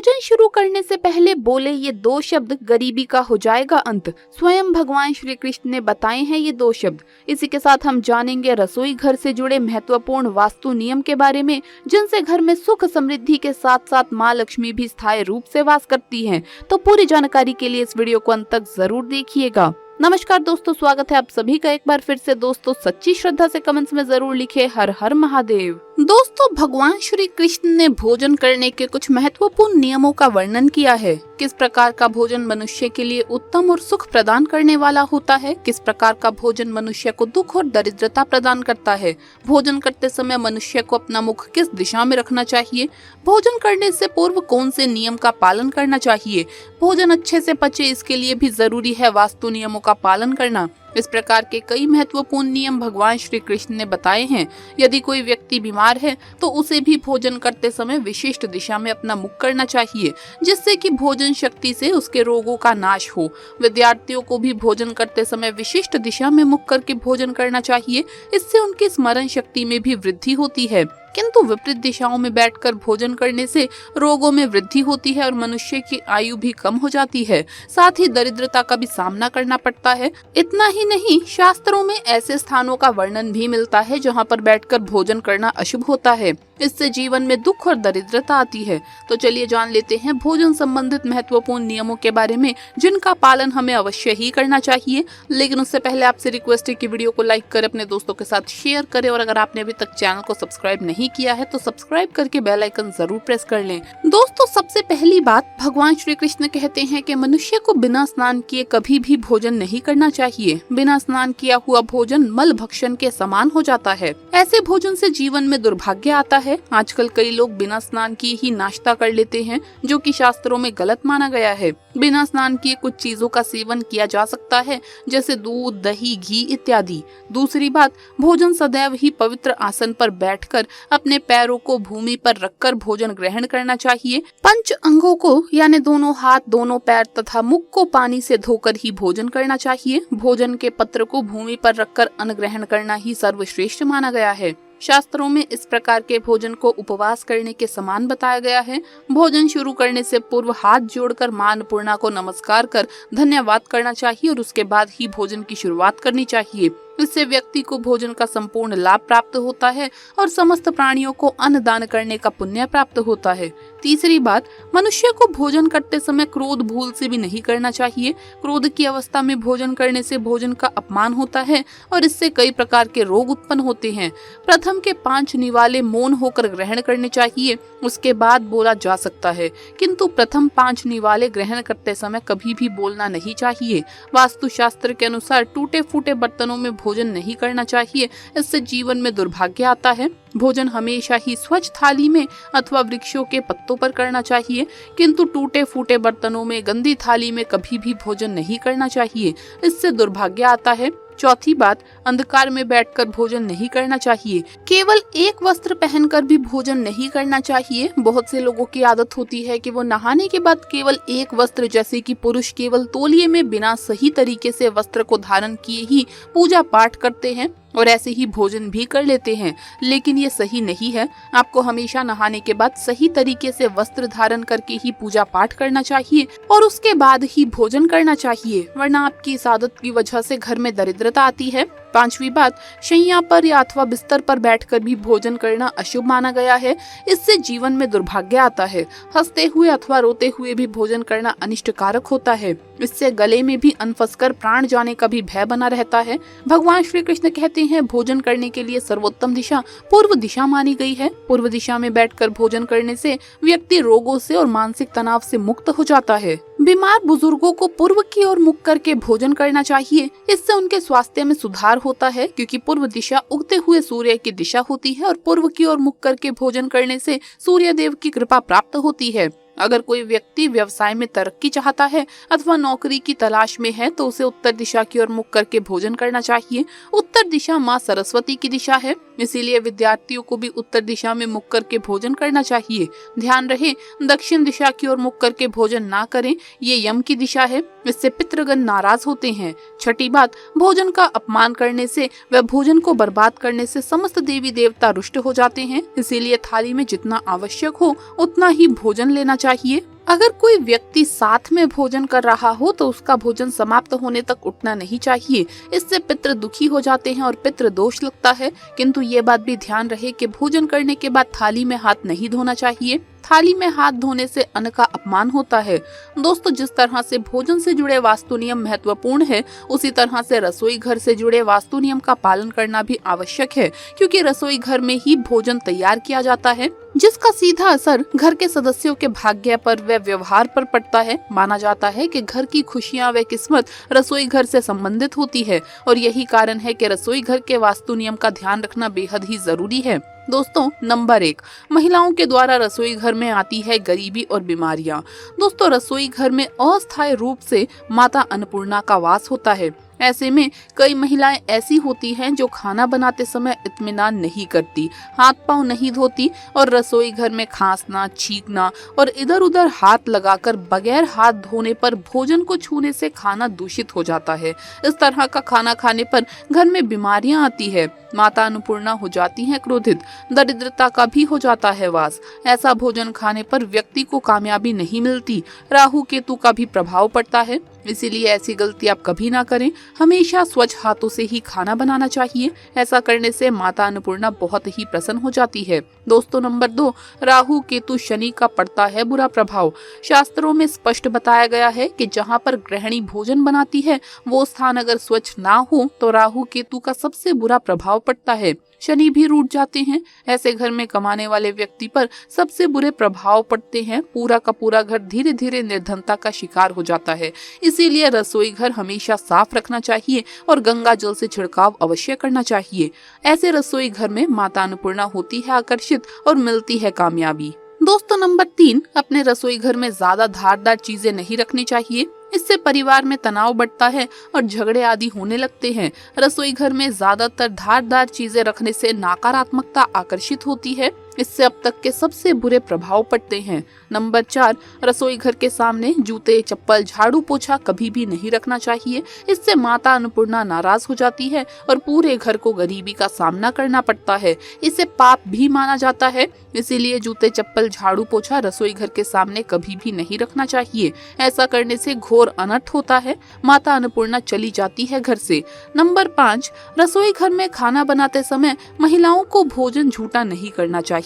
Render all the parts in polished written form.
भोजन शुरू करने से पहले बोले ये दो शब्द, गरीबी का हो जाएगा अंत। स्वयं भगवान श्री कृष्ण ने बताए हैं ये दो शब्द। इसी के साथ हम जानेंगे रसोई घर से जुड़े महत्वपूर्ण वास्तु नियम के बारे में, जिनसे घर में सुख समृद्धि के साथ साथ माँ लक्ष्मी भी स्थायी रूप से वास करती हैं। तो पूरी जानकारी के लिए इस वीडियो को अंत तक जरूर देखिएगा। नमस्कार दोस्तों, स्वागत है आप सभी का एक बार फिर से। दोस्तों सच्ची श्रद्धा से कमेंट्स में जरूर लिखे हर हर महादेव। दोस्तों भगवान श्री कृष्ण ने भोजन करने के कुछ महत्वपूर्ण नियमों का वर्णन किया है। किस प्रकार का भोजन मनुष्य के लिए उत्तम और सुख प्रदान करने वाला होता है, किस प्रकार का भोजन मनुष्य को दुख और दरिद्रता प्रदान करता है, भोजन करते समय मनुष्य को अपना मुख किस दिशा में रखना चाहिए, भोजन करने से पूर्व कौन से नियम का पालन करना चाहिए, भोजन अच्छे से पचे इसके लिए भी जरूरी है वास्तु नियमों का पालन करना। इस प्रकार के कई महत्वपूर्ण नियम भगवान श्री कृष्ण ने बताए हैं। यदि कोई व्यक्ति बीमार है तो उसे भी भोजन करते समय विशिष्ट दिशा में अपना मुख करना चाहिए, जिससे कि भोजन शक्ति से उसके रोगों का नाश हो। विद्यार्थियों को भी भोजन करते समय विशिष्ट दिशा में मुख करके भोजन करना चाहिए, इससे उनकी स्मरण शक्ति में भी वृद्धि होती है। किंतु विपरीत दिशाओं में बैठकर भोजन करने से रोगों में वृद्धि होती है और मनुष्य की आयु भी कम हो जाती है, साथ ही दरिद्रता का भी सामना करना पड़ता है। इतना ही नहीं, शास्त्रों में ऐसे स्थानों का वर्णन भी मिलता है जहां पर बैठकर भोजन करना अशुभ होता है। इससे जीवन में दुख और दरिद्रता आती है। तो चलिए जान लेते हैं भोजन संबंधित महत्वपूर्ण नियमों के बारे में, जिनका पालन हमें अवश्य ही करना चाहिए। लेकिन उससे पहले आपसे रिक्वेस्ट है कि वीडियो को लाइक कर अपने दोस्तों के साथ शेयर करें, और अगर आपने अभी तक चैनल को सब्सक्राइब नहीं किया है तो सब्सक्राइब करके बेल आइकन जरूर प्रेस कर लें। दोस्तों सबसे पहली बात, भगवान श्री कृष्ण कहते हैं कि मनुष्य को बिना स्नान किए कभी भी भोजन नहीं करना चाहिए। बिना स्नान किया हुआ भोजन मल भक्षण के समान हो जाता है। ऐसे भोजन से जीवन में दुर्भाग्य आता है। आजकल कई लोग बिना स्नान किए ही नाश्ता कर लेते हैं, जो कि शास्त्रों में गलत माना गया है। बिना स्नान किए कुछ चीजों का सेवन किया जा सकता है, जैसे दूध, दही, घी इत्यादि। दूसरी बात, भोजन सदैव ही पवित्र आसन पर बैठकर अपने पैरों को भूमि पर रखकर भोजन ग्रहण करना चाहिए। पंच अंगों को यानी दोनों हाथ, दोनों पैर तथा मुख को पानी से धोकर ही भोजन करना चाहिए। भोजन के पत्र को भूमि पर रखकर अन्न ग्रहण करना ही सर्वश्रेष्ठ माना गया है। शास्त्रों में इस प्रकार के भोजन को उपवास करने के समान बताया गया है। भोजन शुरू करने से पूर्व हाथ जोड़कर मां अन्नपूर्णा को नमस्कार कर धन्यवाद करना चाहिए और उसके बाद ही भोजन की शुरुआत करनी चाहिए। इससे व्यक्ति को भोजन का संपूर्ण लाभ प्राप्त होता है और समस्त प्राणियों को अन्न दान करने का पुण्य प्राप्त होता है। तीसरी बात, मनुष्य को भोजन करते समय क्रोध भूल से भी नहीं करना चाहिए। क्रोध की अवस्था में भोजन करने से भोजन का अपमान होता है और इससे कई प्रकार के रोग उत्पन्न होते हैं। प्रथम के 5 निवाले मौन होकर ग्रहण करने चाहिए, उसके बाद बोला जा सकता है, किंतु प्रथम 5 निवाले ग्रहण करते समय कभी भी बोलना नहीं चाहिए। वास्तु शास्त्र के अनुसार टूटे फूटे बर्तनों में भोजन नहीं करना चाहिए, इससे जीवन में दुर्भाग्य आता है। भोजन हमेशा ही स्वच्छ थाली में अथवा वृक्षों के पत्तों पर करना चाहिए, किंतु टूटे फूटे बर्तनों में, गंदी थाली में कभी भी भोजन नहीं करना चाहिए, इससे दुर्भाग्य आता है। चौथी बात, अंधकार में बैठकर भोजन नहीं करना चाहिए। केवल एक वस्त्र पहनकर भी भोजन नहीं करना चाहिए। बहुत से लोगों की आदत होती है कि वो नहाने के बाद केवल एक वस्त्र, जैसे कि पुरुष केवल तौलिए में बिना सही तरीके से वस्त्र को धारण किए ही पूजा पाठ करते हैं और ऐसे ही भोजन भी कर लेते हैं, लेकिन ये सही नहीं है। आपको हमेशा नहाने के बाद सही तरीके से वस्त्र धारण करके ही पूजा पाठ करना चाहिए और उसके बाद ही भोजन करना चाहिए, वरना आपकी इस आदत की वजह से घर में दरिद्रता आती है। पांचवी बात, शैया पर या अथवा बिस्तर पर बैठकर भी भोजन करना अशुभ माना गया है। इससे जीवन में दुर्भाग्य आता है। हंसते हुए अथवा रोते हुए भी भोजन करना अनिष्टकारक होता है। इससे गले में भी अन्न फंसकर प्राण जाने का भी भय बना रहता है। भगवान श्री कृष्ण कहते हैं भोजन करने के लिए सर्वोत्तम दिशा पूर्व दिशा मानी गई है। पूर्व दिशा में बैठकर भोजन करने से व्यक्ति रोगों से और मानसिक तनाव से मुक्त हो जाता है। बीमार बुजुर्गों को पूर्व की ओर मुख करके भोजन करना चाहिए, इससे उनके स्वास्थ्य में सुधार होता है, क्योंकि पूर्व दिशा उगते हुए सूर्य की दिशा होती है और पूर्व की ओर मुख करके भोजन करने से सूर्य देव की कृपा प्राप्त होती है। अगर कोई व्यक्ति व्यवसाय में तरक्की चाहता है अथवा नौकरी की तलाश में है तो उसे उत्तर दिशा की ओर मुख करके भोजन करना चाहिए। उत्तर दिशा माँ सरस्वती की दिशा है, इसीलिए विद्यार्थियों को भी उत्तर दिशा में मुख करके भोजन करना चाहिए। ध्यान रहे, दक्षिण दिशा की ओर मुख करके भोजन ना करें, ये यम की दिशा है, इससे पितृगण नाराज होते हैं। छठी बात, भोजन का अपमान करने से व भोजन को बर्बाद करने से समस्त देवी देवता रुष्ट हो जाते हैं, इसीलिए थाली में जितना आवश्यक हो उतना ही भोजन लेना चाहिए। अगर कोई व्यक्ति साथ में भोजन कर रहा हो तो उसका भोजन समाप्त होने तक उठना नहीं चाहिए। इससे पितृ दुखी हो जाते हैं और पितृ दोष लगता है। किंतु ये बात भी ध्यान रहे कि भोजन करने के बाद थाली में हाथ नहीं धोना चाहिए। थाली में हाथ धोने से अन्न का अपमान होता है। दोस्तों, जिस तरह से भोजन से जुड़े वास्तु नियम महत्वपूर्ण है, उसी तरह से रसोई घर से जुड़े वास्तु नियम का पालन करना भी आवश्यक है, क्योंकि रसोई घर में ही भोजन तैयार किया जाता है, जिसका सीधा असर घर के सदस्यों के भाग्य पर व व्यवहार पर पड़ता है। माना जाता है कि घर की खुशियां व किस्मत रसोई घर से संबंधित होती है और यही कारण है कि रसोई घर के वास्तु नियम का ध्यान रखना बेहद ही जरूरी है। दोस्तों, नंबर 1, महिलाओं के द्वारा रसोई घर में आती है गरीबी और बीमारियां। दोस्तों, रसोई घर में अस्थायी रूप से माता अन्नपूर्णा का वास होता है। ऐसे में कई महिलाएं ऐसी होती हैं जो खाना बनाते समय इत्मीनान नहीं करती, हाथ पांव नहीं धोती और रसोई घर में खांसना, छींकना और इधर उधर हाथ लगाकर बगैर हाथ धोने पर भोजन को छूने से खाना दूषित हो जाता है। इस तरह का खाना खाने पर घर में बीमारियां आती है, माता अन्नपूर्णा हो जाती हैं क्रोधित, दरिद्रता का भी हो जाता है वास। ऐसा भोजन खाने पर व्यक्ति को कामयाबी नहीं मिलती, राहु केतु का भी प्रभाव पड़ता है। इसीलिए ऐसी गलती आप कभी ना करें। हमेशा स्वच्छ हाथों से ही खाना बनाना चाहिए। ऐसा करने से माता अन्नपूर्णा बहुत ही प्रसन्न हो जाती है। दोस्तों, नंबर 2, राहु केतु शनि का पड़ता है बुरा प्रभाव। शास्त्रों में स्पष्ट बताया गया है कि जहाँ पर गृहिणी भोजन बनाती है वो स्थान अगर स्वच्छ ना हो तो राहु केतु का सबसे बुरा प्रभाव पड़ता है, शनि भी रूठ जाते हैं। ऐसे घर में कमाने वाले व्यक्ति पर सबसे बुरे प्रभाव पड़ते हैं। पूरा का पूरा घर धीरे धीरे निर्धनता का शिकार हो जाता है। इसीलिए रसोई घर हमेशा साफ रखना चाहिए और गंगा जल से छिड़काव अवश्य करना चाहिए। ऐसे रसोई घर में माता अन्नपूर्णा होती है आकर्षित और मिलती है कामयाबी। दोस्तों, नंबर 3, अपने रसोई घर में ज्यादा धारदार चीजें नहीं रखनी चाहिए। इससे परिवार में तनाव बढ़ता है और झगड़े आदि होने लगते हैं। रसोई घर में ज्यादातर धारदार चीजें रखने से नकारात्मकता आकर्षित होती है। इससे अब तक के सबसे बुरे प्रभाव पड़ते हैं। नंबर 4, रसोई घर के सामने जूते, चप्पल, झाड़ू, पोछा कभी भी नहीं रखना चाहिए। इससे माता अन्नपूर्णा नाराज हो जाती है और पूरे घर को गरीबी का सामना करना पड़ता है। इसे पाप भी माना जाता है। इसीलिए जूते, चप्पल, झाड़ू, पोछा रसोई घर के सामने कभी भी नहीं रखना चाहिए। ऐसा करने से घोर अनर्थ होता है, माता अन्नपूर्णा चली जाती है घर से। नंबर 5, रसोई घर में खाना बनाते समय महिलाओं को भोजन झूठा नहीं करना चाहिए।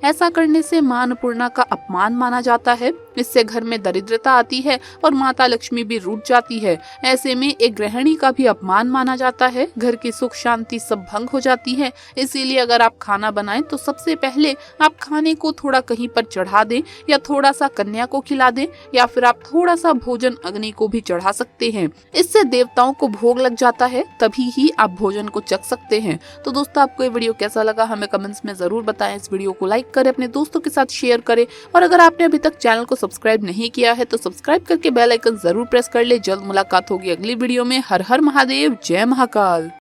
ऐसा करने से मां अन्नपूर्णा का अपमान माना जाता है। इससे घर में दरिद्रता आती है और माता लक्ष्मी भी रूठ जाती है। ऐसे में एक गृहिणी का भी अपमान माना जाता है। घर की सुख शांति सब भंग हो जाती है। इसीलिए अगर आप खाना बनाएं तो सबसे पहले आप खाने को थोड़ा कहीं पर चढ़ा दें या थोड़ा सा कन्या को खिला दें या फिर आप थोड़ा सा भोजन अग्नि को भी चढ़ा सकते हैं। इससे देवताओं को भोग लग जाता है, तभी ही आप भोजन को चख सकते हैं। तो दोस्तों, आपको ये वीडियो कैसा लगा हमें कमेंट्स में जरूर बताएं। इस वीडियो को लाइक करें, अपने दोस्तों के साथ शेयर करें और अगर आपने अभी तक चैनल को सब्सक्राइब नहीं किया है तो सब्सक्राइब करके बेल आइकन जरूर प्रेस कर ले। जल्द मुलाकात होगी अगली वीडियो में। हर हर महादेव, जय महाकाल।